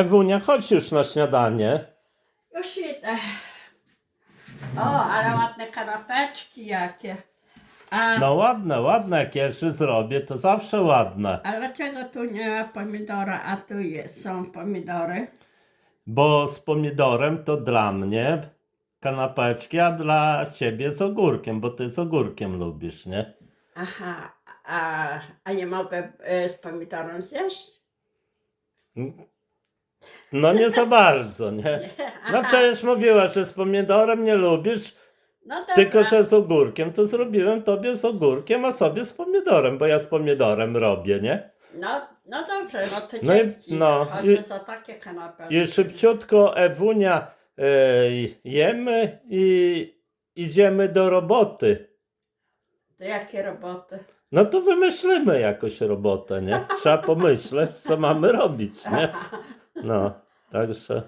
Ewunia, chodź już na śniadanie. Już idę. O, ale ładne kanapeczki jakie. A, No ładne, ładne, jak pierwszy zrobię, to zawsze ładne. a dlaczego tu nie ma pomidora, a tu są pomidory? Bo z pomidorem to dla mnie kanapeczki, a dla ciebie z ogórkiem, bo ty z ogórkiem lubisz, nie? Aha, a nie mogę z pomidorem zjeść? No nie za bardzo, nie? Nie, No aha. przecież mówiłaś, że z pomidorem nie lubisz, No dobra. tylko że z ogórkiem. To zrobiłem tobie z ogórkiem, a sobie z pomidorem, bo ja z pomidorem robię, nie? No dobrze, no to No i- dzięki. no, Chodzę za takie kanapeczki. I szybciutko, Ewunia, jemy i idziemy do roboty. To jakie roboty? No to wymyślimy jakąś robotę, nie? Trzeba pomyśleć, co mamy robić, nie? No, także...